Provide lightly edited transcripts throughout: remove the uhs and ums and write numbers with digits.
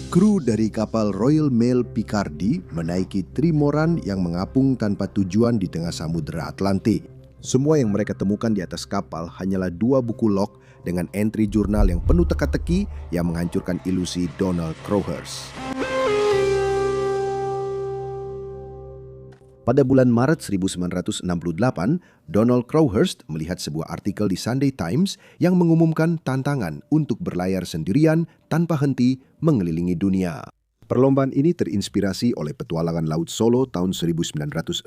Kru dari kapal Royal Mail Picardy menaiki trimoran yang mengapung tanpa tujuan di tengah Samudera Atlantik. Semua yang mereka temukan di atas kapal hanyalah 2 buku log dengan entry jurnal yang penuh teka-teki yang menghancurkan ilusi Donald Crowhurst. Pada bulan Maret 1968, Donald Crowhurst melihat sebuah artikel di Sunday Times yang mengumumkan tantangan untuk berlayar sendirian tanpa henti mengelilingi dunia. Perlombaan ini terinspirasi oleh petualangan Laut Solo tahun 1967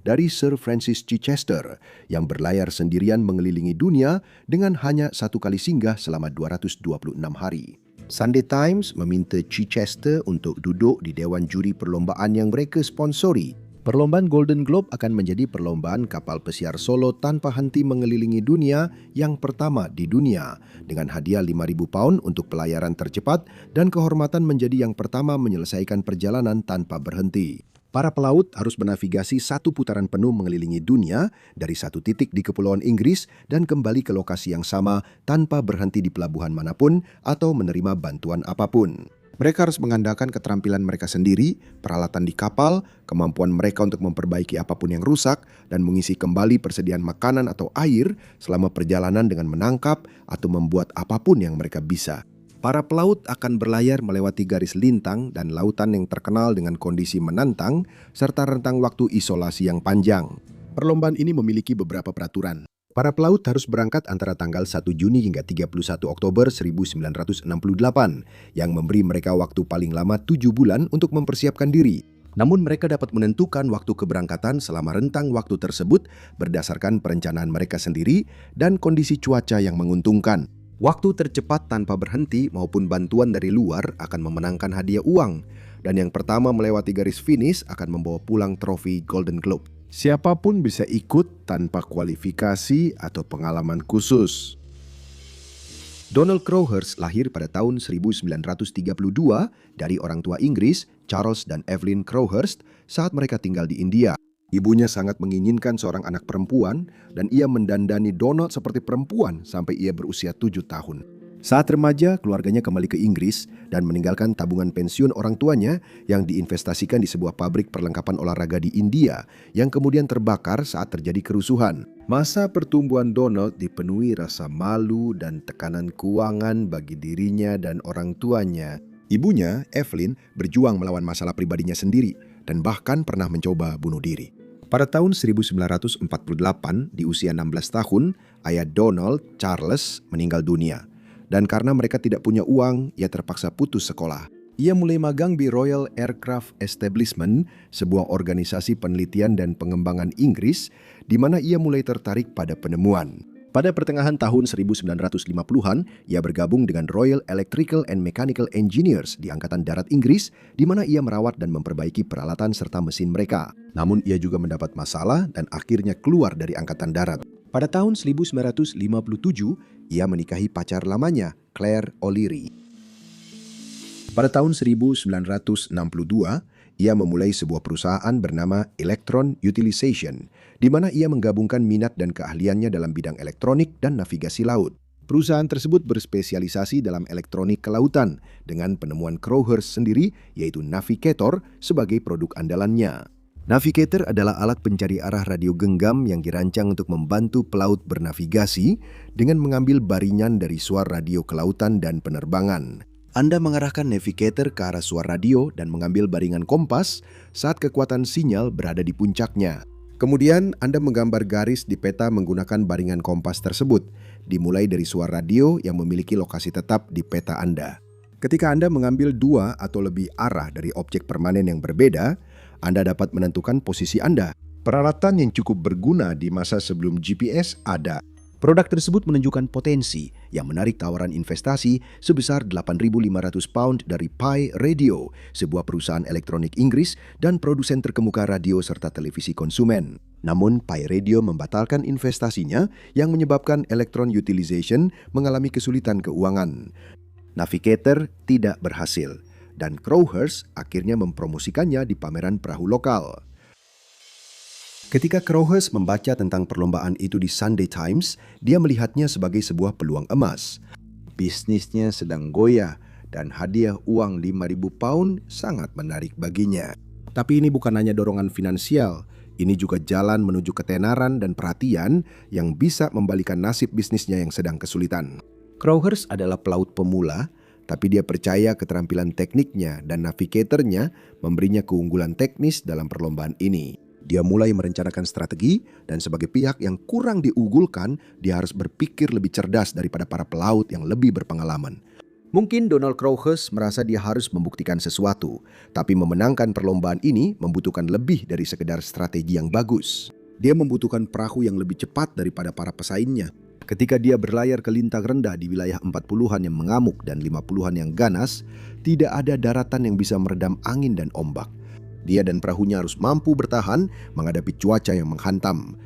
dari Sir Francis Chichester yang berlayar sendirian mengelilingi dunia dengan hanya 1 kali singgah selama 226 hari. Sunday Times meminta Chichester untuk duduk di dewan juri perlombaan yang mereka sponsori. Perlombaan Golden Globe akan menjadi perlombaan kapal pesiar solo tanpa henti mengelilingi dunia yang pertama di dunia dengan hadiah 5.000 pound untuk pelayaran tercepat dan kehormatan menjadi yang pertama menyelesaikan perjalanan tanpa berhenti. Para pelaut harus bernavigasi 1 putaran penuh mengelilingi dunia dari 1 titik di Kepulauan Inggris dan kembali ke lokasi yang sama tanpa berhenti di pelabuhan manapun atau menerima bantuan apapun. Mereka harus mengandalkan keterampilan mereka sendiri, peralatan di kapal, kemampuan mereka untuk memperbaiki apapun yang rusak, dan mengisi kembali persediaan makanan atau air selama perjalanan dengan menangkap atau membuat apapun yang mereka bisa. Para pelaut akan berlayar melewati garis lintang dan lautan yang terkenal dengan kondisi menantang, serta rentang waktu isolasi yang panjang. Perlombaan ini memiliki beberapa peraturan. Para pelaut harus berangkat antara tanggal 1 Juni hingga 31 Oktober 1968 yang memberi mereka waktu paling lama 7 bulan untuk mempersiapkan diri. Namun mereka dapat menentukan waktu keberangkatan selama rentang waktu tersebut berdasarkan perencanaan mereka sendiri dan kondisi cuaca yang menguntungkan. Waktu tercepat tanpa berhenti maupun bantuan dari luar akan memenangkan hadiah uang. Dan yang pertama melewati garis finish akan membawa pulang trofi Golden Globe. Siapapun bisa ikut tanpa kualifikasi atau pengalaman khusus. Donald Crowhurst lahir pada tahun 1932 dari orang tua Inggris, Charles dan Evelyn Crowhurst, saat mereka tinggal di India. Ibunya sangat menginginkan seorang anak perempuan dan ia mendandani Donald seperti perempuan sampai ia berusia 7 tahun. Saat remaja, keluarganya kembali ke Inggris dan meninggalkan tabungan pensiun orang tuanya yang diinvestasikan di sebuah pabrik perlengkapan olahraga di India yang kemudian terbakar saat terjadi kerusuhan. Masa pertumbuhan Donald dipenuhi rasa malu dan tekanan keuangan bagi dirinya dan orang tuanya. Ibunya, Evelyn, berjuang melawan masalah pribadinya sendiri dan bahkan pernah mencoba bunuh diri. Pada tahun 1948, di usia 16 tahun, ayah Donald, Charles, meninggal dunia. Dan karena mereka tidak punya uang, ia terpaksa putus sekolah. Ia mulai magang di Royal Aircraft Establishment, sebuah organisasi penelitian dan pengembangan Inggris, di mana ia mulai tertarik pada penemuan. Pada pertengahan tahun 1950-an, ia bergabung dengan Royal Electrical and Mechanical Engineers di Angkatan Darat Inggris, di mana ia merawat dan memperbaiki peralatan serta mesin mereka. Namun ia juga mendapat masalah dan akhirnya keluar dari Angkatan Darat. Pada tahun 1957, ia menikahi pacar lamanya, Claire O'Leary. Pada tahun 1962, ia memulai sebuah perusahaan bernama Electron Utilization, di mana ia menggabungkan minat dan keahliannya dalam bidang elektronik dan navigasi laut. Perusahaan tersebut berspesialisasi dalam elektronik kelautan, dengan penemuan Crowhurst sendiri, yaitu Navigator, sebagai produk andalannya. Navigator adalah alat pencari arah radio genggam yang dirancang untuk membantu pelaut bernavigasi dengan mengambil baringan dari suara radio kelautan dan penerbangan. Anda mengarahkan navigator ke arah suara radio dan mengambil baringan kompas saat kekuatan sinyal berada di puncaknya. Kemudian Anda menggambar garis di peta menggunakan baringan kompas tersebut, dimulai dari suara radio yang memiliki lokasi tetap di peta Anda. Ketika Anda mengambil 2 atau lebih arah dari objek permanen yang berbeda, Anda dapat menentukan posisi Anda. Peralatan yang cukup berguna di masa sebelum GPS ada. Produk tersebut menunjukkan potensi yang menarik tawaran investasi sebesar 8.500 pound dari Pi Radio, sebuah perusahaan elektronik Inggris dan produsen terkemuka radio serta televisi konsumen. Namun Pi Radio membatalkan investasinya yang menyebabkan Electron Utilization mengalami kesulitan keuangan. Navigator tidak berhasil, dan Crowhurst akhirnya mempromosikannya di pameran perahu lokal. Ketika Crowhurst membaca tentang perlombaan itu di Sunday Times, dia melihatnya sebagai sebuah peluang emas. Bisnisnya sedang goyah, dan hadiah uang 5.000 pound sangat menarik baginya. Tapi ini bukan hanya dorongan finansial, ini juga jalan menuju ketenaran dan perhatian yang bisa membalikan nasib bisnisnya yang sedang kesulitan. Crowhurst adalah pelaut pemula, tapi dia percaya keterampilan tekniknya dan navigatornya memberinya keunggulan teknis dalam perlombaan ini. Dia mulai merencanakan strategi, dan sebagai pihak yang kurang diunggulkan, dia harus berpikir lebih cerdas daripada para pelaut yang lebih berpengalaman. Mungkin Donald Crowhurst merasa dia harus membuktikan sesuatu, tapi memenangkan perlombaan ini membutuhkan lebih dari sekedar strategi yang bagus. Dia membutuhkan perahu yang lebih cepat daripada para pesaingnya. Ketika dia berlayar ke lintang rendah di wilayah 40-an yang mengamuk dan 50-an yang ganas, tidak ada daratan yang bisa meredam angin dan ombak. Dia dan perahunya harus mampu bertahan menghadapi cuaca yang menghantam.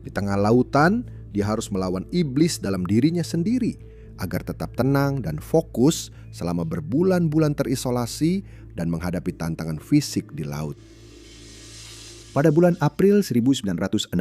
Di tengah lautan, dia harus melawan iblis dalam dirinya sendiri agar tetap tenang dan fokus selama berbulan-bulan terisolasi dan menghadapi tantangan fisik di laut. Pada bulan April 1968,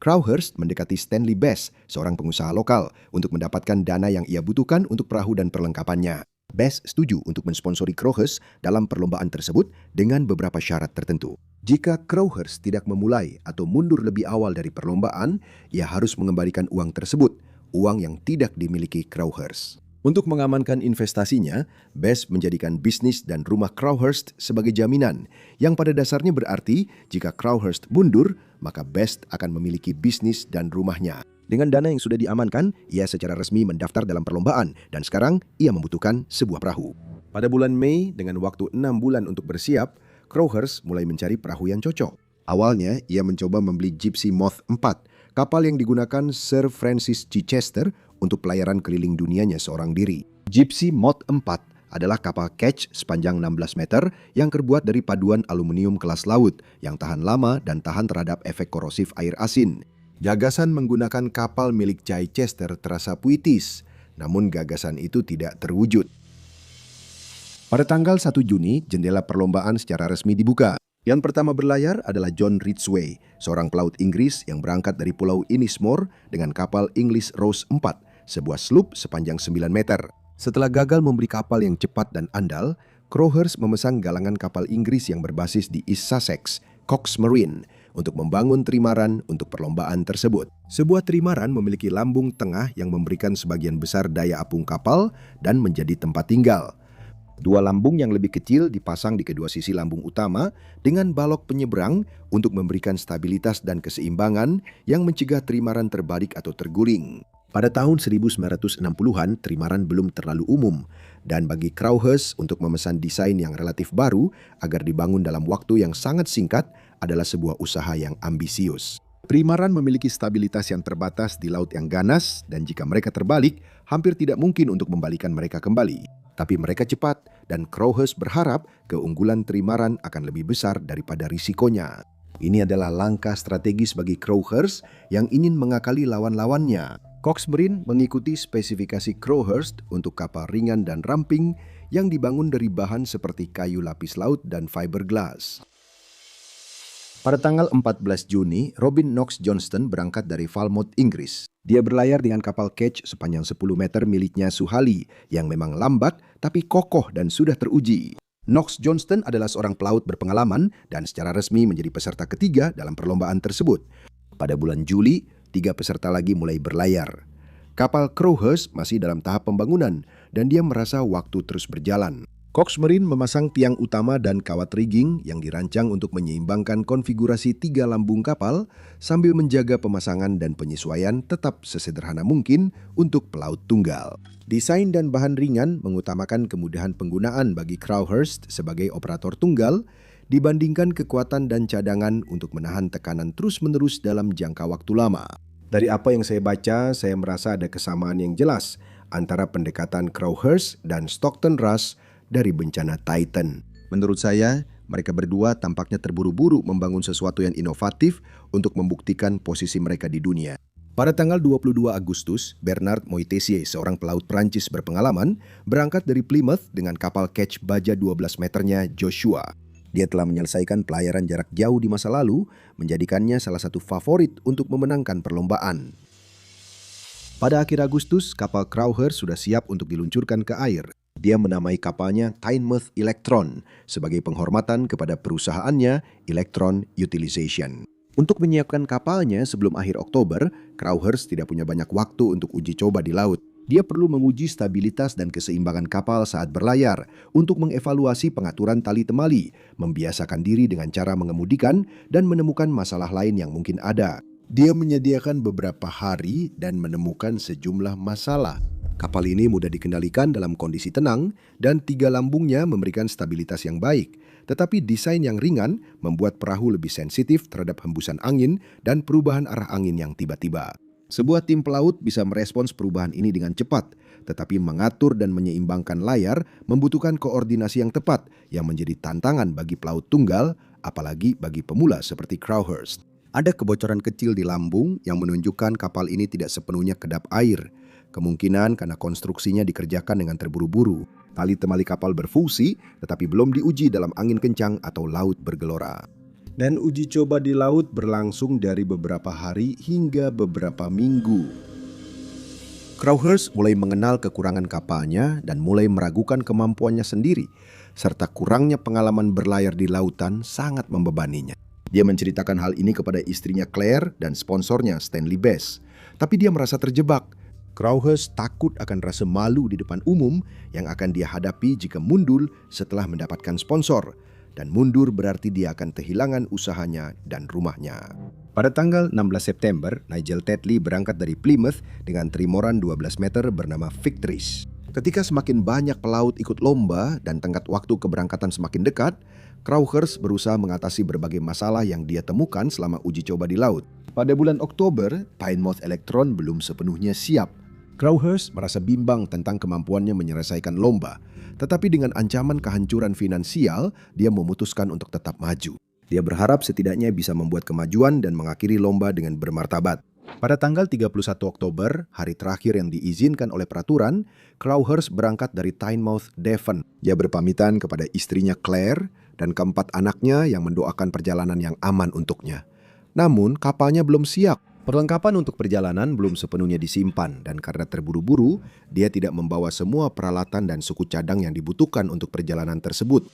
Crowhurst mendekati Stanley Bass, seorang pengusaha lokal, untuk mendapatkan dana yang ia butuhkan untuk perahu dan perlengkapannya. Bass setuju untuk mensponsori Crowhurst dalam perlombaan tersebut dengan beberapa syarat tertentu. Jika Crowhurst tidak memulai atau mundur lebih awal dari perlombaan, ia harus mengembalikan uang tersebut, uang yang tidak dimiliki Crowhurst. Untuk mengamankan investasinya, Bass menjadikan bisnis dan rumah Crowhurst sebagai jaminan, yang pada dasarnya berarti jika Crowhurst mundur, maka Bass akan memiliki bisnis dan rumahnya. Dengan dana yang sudah diamankan, ia secara resmi mendaftar dalam perlombaan dan sekarang ia membutuhkan sebuah perahu. Pada bulan Mei, dengan waktu 6 bulan untuk bersiap, Crowhurst mulai mencari perahu yang cocok. Awalnya, ia mencoba membeli Gypsy Moth 4, kapal yang digunakan Sir Francis Chichester untuk pelayaran keliling dunianya seorang diri. Gypsy Moth 4 adalah kapal ketch sepanjang 16 meter yang terbuat dari paduan aluminium kelas laut yang tahan lama dan tahan terhadap efek korosif air asin. Gagasan menggunakan kapal milik Chichester terasa puitis, namun gagasan itu tidak terwujud. Pada tanggal 1 Juni, jendela perlombaan secara resmi dibuka. Yang pertama berlayar adalah John Ridgway, seorang pelaut Inggris yang berangkat dari Pulau Ennismore dengan kapal English Rose 4, sebuah sloop sepanjang 9 meter. Setelah gagal membeli kapal yang cepat dan andal, Crowhurst memesan galangan kapal Inggris yang berbasis di East Sussex, Cox Marine, untuk membangun trimaran untuk perlombaan tersebut. Sebuah trimaran memiliki lambung tengah yang memberikan sebagian besar daya apung kapal dan menjadi tempat tinggal. Dua lambung yang lebih kecil dipasang di kedua sisi lambung utama dengan balok penyeberang untuk memberikan stabilitas dan keseimbangan yang mencegah trimaran terbalik atau terguling. Pada tahun 1960-an, trimaran belum terlalu umum, dan bagi Crowhurst untuk memesan desain yang relatif baru agar dibangun dalam waktu yang sangat singkat adalah sebuah usaha yang ambisius. Trimaran memiliki stabilitas yang terbatas di laut yang ganas, dan jika mereka terbalik, hampir tidak mungkin untuk membalikan mereka kembali. Tapi mereka cepat, dan Crowhurst berharap keunggulan trimaran akan lebih besar daripada risikonya. Ini adalah langkah strategis bagi Crowhurst yang ingin mengakali lawan-lawannya. Cox Marine mengikuti spesifikasi Crowhurst untuk kapal ringan dan ramping yang dibangun dari bahan seperti kayu lapis laut dan fiberglass. Pada tanggal 14 Juni, Robin Knox Johnston berangkat dari Falmouth, Inggris. Dia berlayar dengan kapal ketch sepanjang 10 meter miliknya Suhali yang memang lambat tapi kokoh dan sudah teruji. Knox Johnston adalah seorang pelaut berpengalaman dan secara resmi menjadi peserta ketiga dalam perlombaan tersebut. Pada bulan Juli, 3 peserta lagi mulai berlayar. Kapal Crowhurst masih dalam tahap pembangunan dan dia merasa waktu terus berjalan. Cox Marine memasang tiang utama dan kawat rigging yang dirancang untuk menyeimbangkan konfigurasi 3 lambung kapal sambil menjaga pemasangan dan penyesuaian tetap sesederhana mungkin untuk pelaut tunggal. Desain dan bahan ringan mengutamakan kemudahan penggunaan bagi Crowhurst sebagai operator tunggal dibandingkan kekuatan dan cadangan untuk menahan tekanan terus-menerus dalam jangka waktu lama. Dari apa yang saya baca, saya merasa ada kesamaan yang jelas antara pendekatan Crowhurst dan Stockton Rush dari bencana Titan. Menurut saya, mereka berdua tampaknya terburu-buru membangun sesuatu yang inovatif untuk membuktikan posisi mereka di dunia. Pada tanggal 22 Agustus, Bernard Moitessier, seorang pelaut Prancis berpengalaman, berangkat dari Plymouth dengan kapal ketch baja 12 meternya Joshua. Dia telah menyelesaikan pelayaran jarak jauh di masa lalu, menjadikannya salah satu favorit untuk memenangkan perlombaan. Pada akhir Agustus, kapal Crowhurst sudah siap untuk diluncurkan ke air. Dia menamai kapalnya Tynemouth Electron sebagai penghormatan kepada perusahaannya Electron Utilization. Untuk menyiapkan kapalnya sebelum akhir Oktober, Crowhurst tidak punya banyak waktu untuk uji coba di laut. Dia perlu menguji stabilitas dan keseimbangan kapal saat berlayar untuk mengevaluasi pengaturan tali temali, membiasakan diri dengan cara mengemudikan, dan menemukan masalah lain yang mungkin ada. Dia menyediakan beberapa hari dan menemukan sejumlah masalah. Kapal ini mudah dikendalikan dalam kondisi tenang dan 3 lambungnya memberikan stabilitas yang baik. Tetapi desain yang ringan membuat perahu lebih sensitif terhadap hembusan angin dan perubahan arah angin yang tiba-tiba. Sebuah tim pelaut bisa merespons perubahan ini dengan cepat, tetapi mengatur dan menyeimbangkan layar membutuhkan koordinasi yang tepat yang menjadi tantangan bagi pelaut tunggal, apalagi bagi pemula seperti Crowhurst. Ada kebocoran kecil di lambung yang menunjukkan kapal ini tidak sepenuhnya kedap air. Kemungkinan karena konstruksinya dikerjakan dengan terburu-buru. Tali temali kapal berfungsi, tetapi belum diuji dalam angin kencang atau laut bergelora. Dan uji coba di laut berlangsung dari beberapa hari hingga beberapa minggu. Crowhurst mulai mengenal kekurangan kapalnya dan mulai meragukan kemampuannya sendiri, serta kurangnya pengalaman berlayar di lautan sangat membebaninya. Dia menceritakan hal ini kepada istrinya Claire dan sponsornya Stanley Best. Tapi dia merasa terjebak. Crowhurst takut akan rasa malu di depan umum yang akan dia hadapi jika mundur setelah mendapatkan sponsor. Dan mundur berarti dia akan kehilangan usahanya dan rumahnya. Pada tanggal 16 September, Nigel Tetley berangkat dari Plymouth dengan trimoran 12 meter bernama Victories. Ketika semakin banyak pelaut ikut lomba dan tenggat waktu keberangkatan semakin dekat, Crowhurst berusaha mengatasi berbagai masalah yang dia temukan selama uji coba di laut. Pada bulan Oktober, Tynemouth Electron belum sepenuhnya siap. Crowhurst merasa bimbang tentang kemampuannya menyelesaikan lomba, tetapi dengan ancaman kehancuran finansial, dia memutuskan untuk tetap maju. Dia berharap setidaknya bisa membuat kemajuan dan mengakhiri lomba dengan bermartabat. Pada tanggal 31 Oktober, hari terakhir yang diizinkan oleh peraturan, Crowhurst berangkat dari Tynemouth, Devon. Dia berpamitan kepada istrinya Claire dan keempat anaknya yang mendoakan perjalanan yang aman untuknya. Namun, kapalnya belum siap. Perlengkapan untuk perjalanan belum sepenuhnya disimpan dan karena terburu-buru, dia tidak membawa semua peralatan dan suku cadang yang dibutuhkan untuk perjalanan tersebut.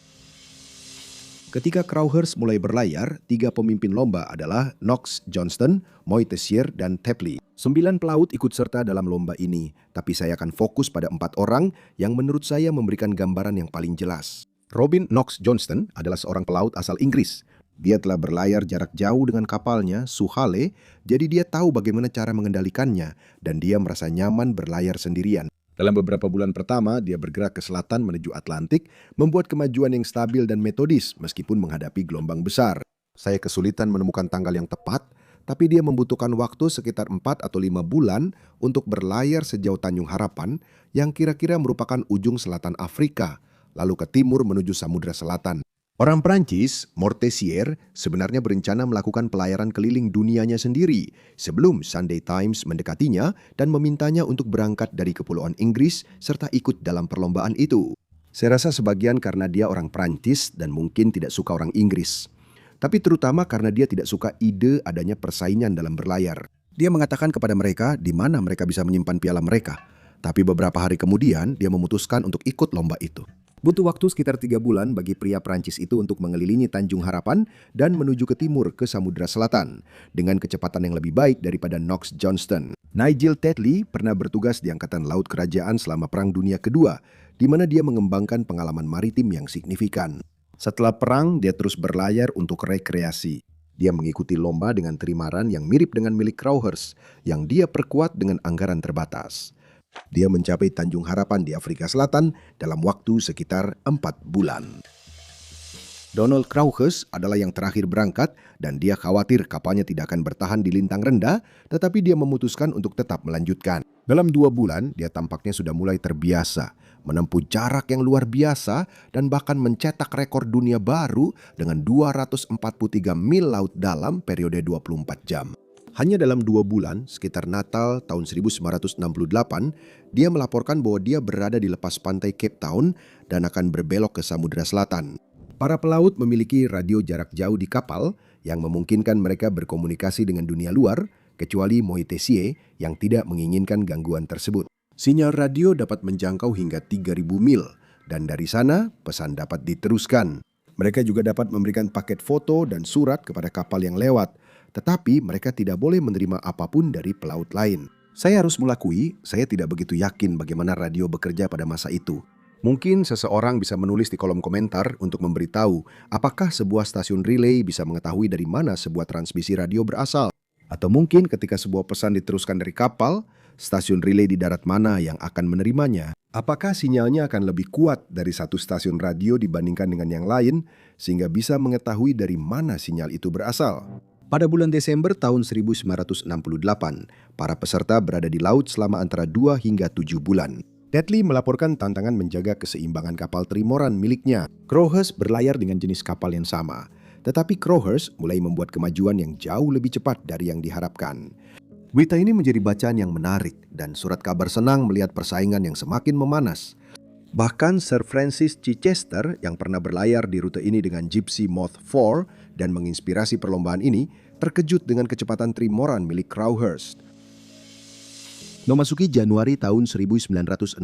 Ketika Crowhurst mulai berlayar, 3 pemimpin lomba adalah Knox Johnston, Moy Tessier, dan Tetley. 9 pelaut ikut serta dalam lomba ini, tapi saya akan fokus pada 4 orang yang menurut saya memberikan gambaran yang paling jelas. Robin Knox Johnston adalah seorang pelaut asal Inggris. Dia telah berlayar jarak jauh dengan kapalnya, Suhale, jadi dia tahu bagaimana cara mengendalikannya dan dia merasa nyaman berlayar sendirian. Dalam beberapa bulan pertama, dia bergerak ke selatan menuju Atlantik, membuat kemajuan yang stabil dan metodis meskipun menghadapi gelombang besar. Saya kesulitan menemukan tanggal yang tepat, tapi dia membutuhkan waktu sekitar 4 atau 5 bulan untuk berlayar sejauh Tanjung Harapan yang kira-kira merupakan ujung selatan Afrika, lalu ke timur menuju Samudra Selatan. Orang Prancis, Mortessier, sebenarnya berencana melakukan pelayaran keliling dunianya sendiri sebelum Sunday Times mendekatinya dan memintanya untuk berangkat dari Kepulauan Inggris serta ikut dalam perlombaan itu. Saya rasa sebagian karena dia orang Prancis dan mungkin tidak suka orang Inggris. Tapi terutama karena dia tidak suka ide adanya persaingan dalam berlayar. Dia mengatakan kepada mereka di mana mereka bisa menyimpan piala mereka. Tapi beberapa hari kemudian dia memutuskan untuk ikut lomba itu. Butuh waktu sekitar 3 bulan bagi pria Prancis itu untuk mengelilingi Tanjung Harapan dan menuju ke timur ke Samudra Selatan dengan kecepatan yang lebih baik daripada Knox Johnston. Nigel Tetley pernah bertugas di Angkatan Laut Kerajaan selama Perang Dunia Kedua, di mana dia mengembangkan pengalaman maritim yang signifikan. Setelah perang, dia terus berlayar untuk rekreasi. Dia mengikuti lomba dengan trimaran yang mirip dengan milik Crowhurst, yang dia perkuat dengan anggaran terbatas. Dia mencapai Tanjung Harapan di Afrika Selatan dalam waktu sekitar 4 bulan. Donald Crowhurst adalah yang terakhir berangkat dan dia khawatir kapalnya tidak akan bertahan di lintang rendah, tetapi dia memutuskan untuk tetap melanjutkan. Dalam 2 bulan, dia tampaknya sudah mulai terbiasa, menempuh jarak yang luar biasa dan bahkan mencetak rekor dunia baru dengan 243 mil laut dalam periode 24 jam. Hanya dalam 2 bulan, sekitar Natal tahun 1968, dia melaporkan bahwa dia berada di lepas pantai Cape Town dan akan berbelok ke Samudra Selatan. Para pelaut memiliki radio jarak jauh di kapal yang memungkinkan mereka berkomunikasi dengan dunia luar, kecuali Moy Tessier yang tidak menginginkan gangguan tersebut. Sinyal radio dapat menjangkau hingga 3.000 mil, dan dari sana pesan dapat diteruskan. Mereka juga dapat memberikan paket foto dan surat kepada kapal yang lewat, tetapi mereka tidak boleh menerima apapun dari pelaut lain. Saya harus mengakui, saya tidak begitu yakin bagaimana radio bekerja pada masa itu. Mungkin seseorang bisa menulis di kolom komentar untuk memberitahu apakah sebuah stasiun relay bisa mengetahui dari mana sebuah transmisi radio berasal. Atau mungkin ketika sebuah pesan diteruskan dari kapal, stasiun relay di darat mana yang akan menerimanya? Apakah sinyalnya akan lebih kuat dari satu stasiun radio dibandingkan dengan yang lain, sehingga bisa mengetahui dari mana sinyal itu berasal? Pada bulan Desember tahun 1968, para peserta berada di laut selama antara 2 hingga 7 bulan. Tetley melaporkan tantangan menjaga keseimbangan kapal trimoran miliknya. Crowhurst berlayar dengan jenis kapal yang sama, tetapi Crowhurst mulai membuat kemajuan yang jauh lebih cepat dari yang diharapkan. Berita ini menjadi bacaan yang menarik dan surat kabar senang melihat persaingan yang semakin memanas. Bahkan Sir Francis Chichester yang pernah berlayar di rute ini dengan Gypsy Moth 4 dan menginspirasi perlombaan ini terkejut dengan kecepatan trimoran milik Crowhurst. Memasuki Januari tahun 1969,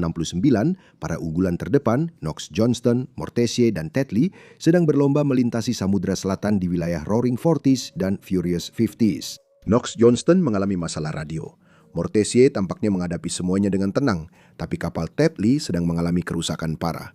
para unggulan terdepan, Knox Johnston, Mortessier, dan Tetley sedang berlomba melintasi Samudra Selatan di wilayah Roaring Forties dan Furious Fifties. Knox Johnston mengalami masalah radio. Mortessier tampaknya menghadapi semuanya dengan tenang, tapi kapal Tetley sedang mengalami kerusakan parah.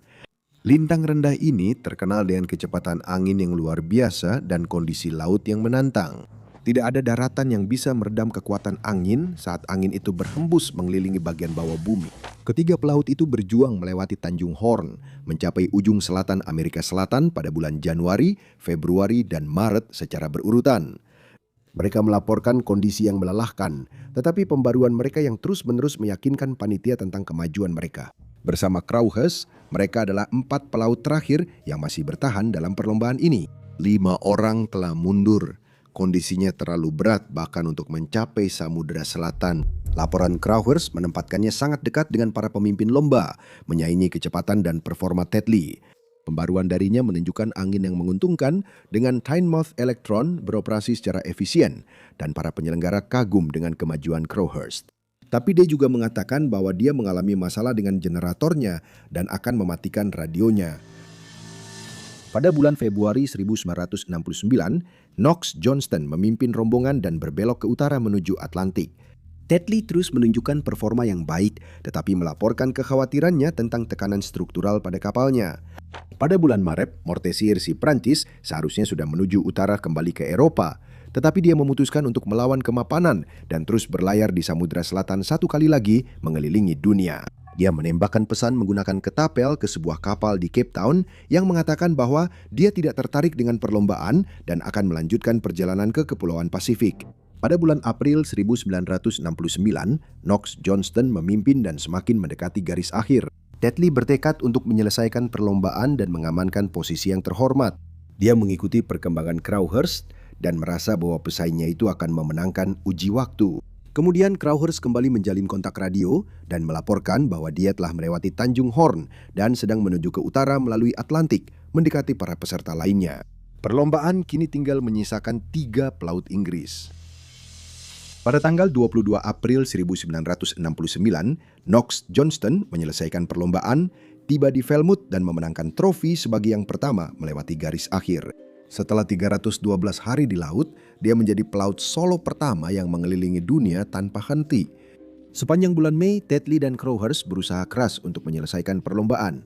Lintang rendah ini terkenal dengan kecepatan angin yang luar biasa dan kondisi laut yang menantang. Tidak ada daratan yang bisa meredam kekuatan angin saat angin itu berhembus mengelilingi bagian bawah bumi. Ketiga pelaut itu berjuang melewati Tanjung Horn, mencapai ujung selatan Amerika Selatan pada bulan Januari, Februari, dan Maret secara berurutan. Mereka melaporkan kondisi yang melelahkan, tetapi pembaruan mereka yang terus-menerus meyakinkan panitia tentang kemajuan mereka. Bersama Crowhurst, mereka adalah 4 pelaut terakhir yang masih bertahan dalam perlombaan ini. 5 orang telah mundur. Kondisinya terlalu berat bahkan untuk mencapai Samudra Selatan. Laporan Crowhurst menempatkannya sangat dekat dengan para pemimpin lomba, menyaingi kecepatan dan performa Tetley. Pembaruan darinya menunjukkan angin yang menguntungkan dengan Tynemouth Electron beroperasi secara efisien dan para penyelenggara kagum dengan kemajuan Crowhurst. Tapi dia juga mengatakan bahwa dia mengalami masalah dengan generatornya dan akan mematikan radionya. Pada bulan Februari 1969, Knox Johnston memimpin rombongan dan berbelok ke utara menuju Atlantik. Tetley terus menunjukkan performa yang baik, tetapi melaporkan kekhawatirannya tentang tekanan struktural pada kapalnya. Pada bulan Maret, Mortessier si Prancis seharusnya sudah menuju utara kembali ke Eropa, tetapi dia memutuskan untuk melawan kemapanan dan terus berlayar di Samudra Selatan 1 kali lagi mengelilingi dunia. Dia menembakkan pesan menggunakan ketapel ke sebuah kapal di Cape Town yang mengatakan bahwa dia tidak tertarik dengan perlombaan dan akan melanjutkan perjalanan ke Kepulauan Pasifik. Pada bulan April 1969, Knox Johnston memimpin dan semakin mendekati garis akhir. Tetley bertekad untuk menyelesaikan perlombaan dan mengamankan posisi yang terhormat. Dia mengikuti perkembangan Crowhurst dan merasa bahwa pesaingnya itu akan memenangkan uji waktu. Kemudian Crowhurst kembali menjalin kontak radio dan melaporkan bahwa dia telah melewati Tanjung Horn dan sedang menuju ke utara melalui Atlantik, mendekati para peserta lainnya. Perlombaan kini tinggal menyisakan 3 pelaut Inggris. Pada tanggal 22 April 1969, Knox Johnston menyelesaikan perlombaan, tiba di Falmouth dan memenangkan trofi sebagai yang pertama melewati garis akhir. Setelah 312 hari di laut, dia menjadi pelaut solo pertama yang mengelilingi dunia tanpa henti. Sepanjang bulan Mei, Tetley dan Crowhurst berusaha keras untuk menyelesaikan perlombaan.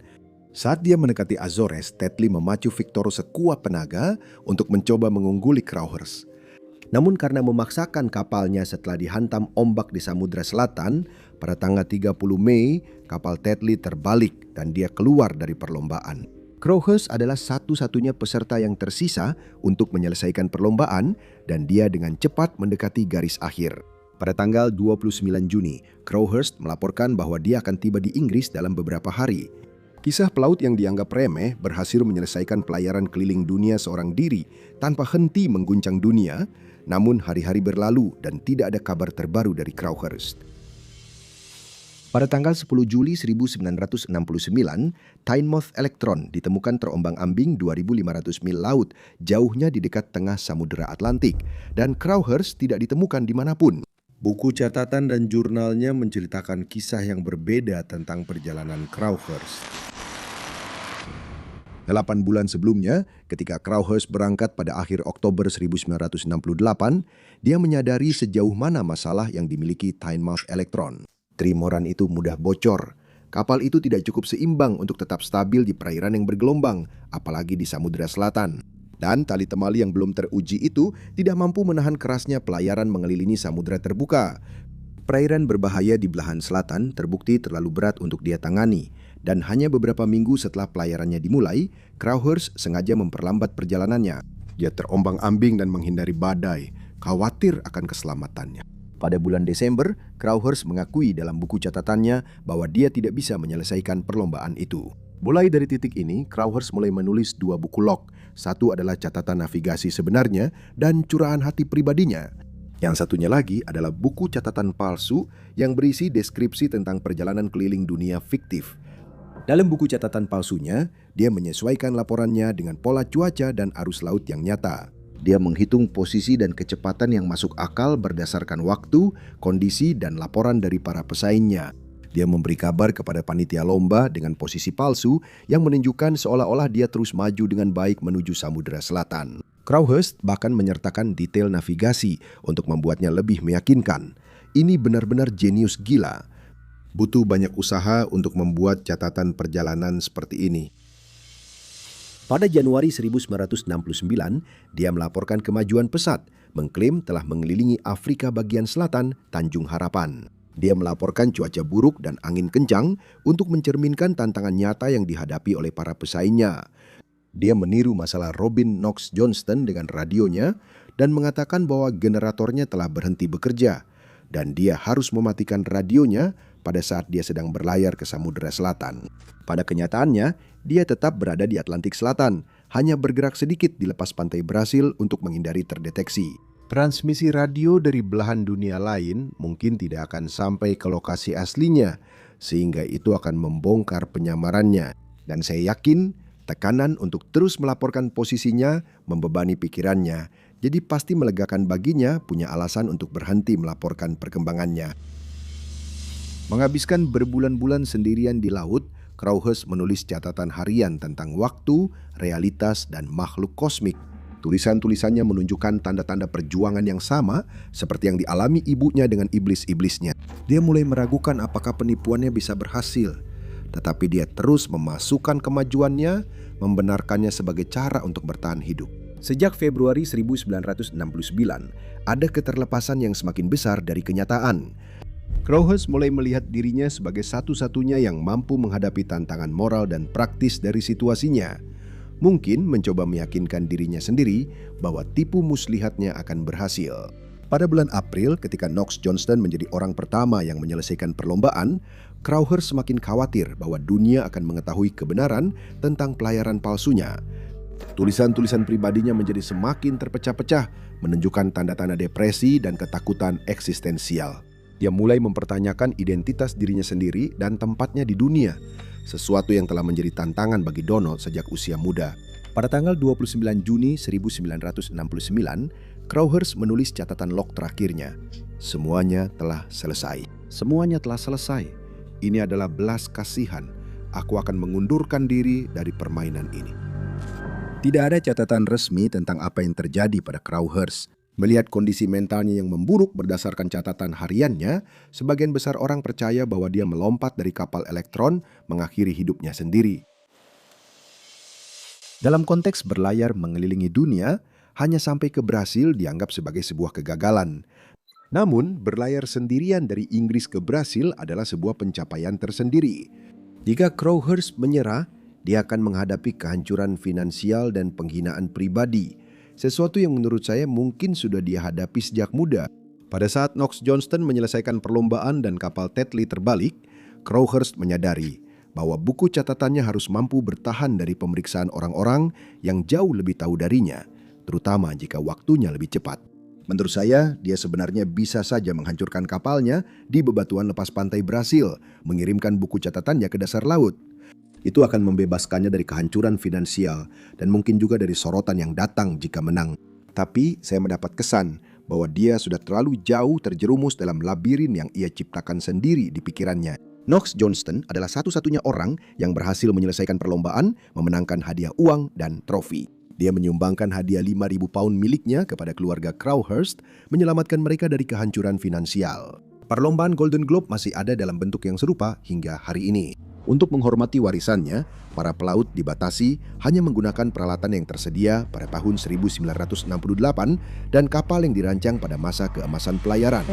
Saat dia mendekati Azores, Tetley memacu Victor sekuat tenaga untuk mencoba mengungguli Crowhurst. Namun karena memaksakan kapalnya setelah dihantam ombak di Samudra Selatan, pada tanggal 30 Mei, kapal Tetley terbalik dan dia keluar dari perlombaan. Crowhurst adalah satu-satunya peserta yang tersisa untuk menyelesaikan perlombaan dan dia dengan cepat mendekati garis akhir. Pada tanggal 29 Juni, Crowhurst melaporkan bahwa dia akan tiba di Inggris dalam beberapa hari. Kisah pelaut yang dianggap remeh berhasil menyelesaikan pelayaran keliling dunia seorang diri tanpa henti mengguncang dunia, namun hari-hari berlalu dan tidak ada kabar terbaru dari Crowhurst. Pada tanggal 10 Juli 1969, Tynemouth Electron ditemukan terombang-ambing 2.500 mil laut, jauhnya di dekat tengah Samudra Atlantik, dan Crowhurst tidak ditemukan dimanapun. Buku catatan dan jurnalnya menceritakan kisah yang berbeda tentang perjalanan Crowhurst. 8 bulan sebelumnya, ketika Crowhurst berangkat pada akhir Oktober 1968, dia menyadari sejauh mana masalah yang dimiliki Tynemouth Electron. Trimoran itu mudah bocor. Kapal itu tidak cukup seimbang untuk tetap stabil di perairan yang bergelombang, apalagi di Samudra Selatan. Dan tali temali yang belum teruji itu tidak mampu menahan kerasnya pelayaran mengelilingi samudra terbuka. Perairan berbahaya di belahan selatan terbukti terlalu berat untuk dia tangani. Dan hanya beberapa minggu setelah pelayarannya dimulai, Crowhurst sengaja memperlambat perjalanannya. Dia terombang-ambing dan menghindari badai, khawatir akan keselamatannya. Pada bulan Desember, Crowhurst mengakui dalam buku catatannya bahwa dia tidak bisa menyelesaikan perlombaan itu. Mulai dari titik ini, Crowhurst mulai menulis 2 buku log. Satu adalah catatan navigasi sebenarnya dan curahan hati pribadinya. Yang satunya lagi adalah buku catatan palsu yang berisi deskripsi tentang perjalanan keliling dunia fiktif. Dalam buku catatan palsunya, dia menyesuaikan laporannya dengan pola cuaca dan arus laut yang nyata. Dia menghitung posisi dan kecepatan yang masuk akal berdasarkan waktu, kondisi, dan laporan dari para pesaingnya. Dia memberi kabar kepada panitia lomba dengan posisi palsu yang menunjukkan seolah-olah dia terus maju dengan baik menuju Samudra Selatan. Crowhurst bahkan menyertakan detail navigasi untuk membuatnya lebih meyakinkan. Ini benar-benar jenius gila. Butuh banyak usaha untuk membuat catatan perjalanan seperti ini. Pada Januari 1969, dia melaporkan kemajuan pesat, mengklaim telah mengelilingi Afrika bagian selatan, Tanjung Harapan. Dia melaporkan cuaca buruk dan angin kencang untuk mencerminkan tantangan nyata yang dihadapi oleh para pesaingnya. Dia meniru masalah Robin Knox Johnston dengan radionya dan mengatakan bahwa generatornya telah berhenti bekerja dan dia harus mematikan radionya pada saat dia sedang berlayar ke Samudra Selatan. Pada kenyataannya, dia tetap berada di Atlantik Selatan, hanya bergerak sedikit di lepas pantai Brasil untuk menghindari terdeteksi. Transmisi radio dari belahan dunia lain mungkin tidak akan sampai ke lokasi aslinya, sehingga itu akan membongkar penyamarannya. Dan saya yakin tekanan untuk terus melaporkan posisinya membebani pikirannya, jadi pasti melegakan baginya punya alasan untuk berhenti melaporkan perkembangannya. Menghabiskan berbulan-bulan sendirian di laut, Crowhurst menulis catatan harian tentang waktu, realitas, dan makhluk kosmik. Tulisan-tulisannya menunjukkan tanda-tanda perjuangan yang sama seperti yang dialami ibunya dengan iblis-iblisnya. Dia mulai meragukan apakah penipuannya bisa berhasil, tetapi dia terus memasukkan kemajuannya, membenarkannya sebagai cara untuk bertahan hidup. Sejak Februari 1969, ada keterlepasan yang semakin besar dari kenyataan. Crowhurst mulai melihat dirinya sebagai satu-satunya yang mampu menghadapi tantangan moral dan praktis dari situasinya. Mungkin mencoba meyakinkan dirinya sendiri bahwa tipu muslihatnya akan berhasil. Pada bulan April, ketika Knox Johnston menjadi orang pertama yang menyelesaikan perlombaan, Crowhurst semakin khawatir bahwa dunia akan mengetahui kebenaran tentang pelayaran palsunya. Tulisan-tulisan pribadinya menjadi semakin terpecah-pecah, menunjukkan tanda-tanda depresi dan ketakutan eksistensial. Dia mulai mempertanyakan identitas dirinya sendiri dan tempatnya di dunia, sesuatu yang telah menjadi tantangan bagi Donald sejak usia muda. Pada tanggal 29 Juni 1969, Crowhurst menulis catatan log terakhirnya. Semuanya telah selesai. Semuanya telah selesai. Ini adalah belas kasihan. Aku akan mengundurkan diri dari permainan ini. Tidak ada catatan resmi tentang apa yang terjadi pada Crowhurst. Melihat kondisi mentalnya yang memburuk berdasarkan catatan hariannya, sebagian besar orang percaya bahwa dia melompat dari kapal elektron mengakhiri hidupnya sendiri. Dalam konteks berlayar mengelilingi dunia, hanya sampai ke Brasil dianggap sebagai sebuah kegagalan. Namun, berlayar sendirian dari Inggris ke Brasil adalah sebuah pencapaian tersendiri. Jika Crowhurst menyerah, dia akan menghadapi kehancuran finansial dan penghinaan pribadi. Sesuatu yang menurut saya mungkin sudah dia hadapi sejak muda. Pada saat Knox Johnston menyelesaikan perlombaan dan kapal Tetley terbalik, Crowhurst menyadari bahwa buku catatannya harus mampu bertahan dari pemeriksaan orang-orang yang jauh lebih tahu darinya, terutama jika waktunya lebih cepat. Menurut saya, dia sebenarnya bisa saja menghancurkan kapalnya di bebatuan lepas pantai Brasil, mengirimkan buku catatannya ke dasar laut. Itu akan membebaskannya dari kehancuran finansial dan mungkin juga dari sorotan yang datang jika menang. Tapi saya mendapat kesan bahwa dia sudah terlalu jauh terjerumus dalam labirin yang ia ciptakan sendiri di pikirannya. Knox Johnston adalah satu-satunya orang yang berhasil menyelesaikan perlombaan, memenangkan hadiah uang dan trofi. Dia menyumbangkan hadiah 5.000 pound miliknya kepada keluarga Crowhurst, menyelamatkan mereka dari kehancuran finansial. Perlombaan Golden Globe masih ada dalam bentuk yang serupa hingga hari ini. Untuk menghormati warisannya, para pelaut dibatasi hanya menggunakan peralatan yang tersedia pada tahun 1968 dan kapal yang dirancang pada masa keemasan pelayaran.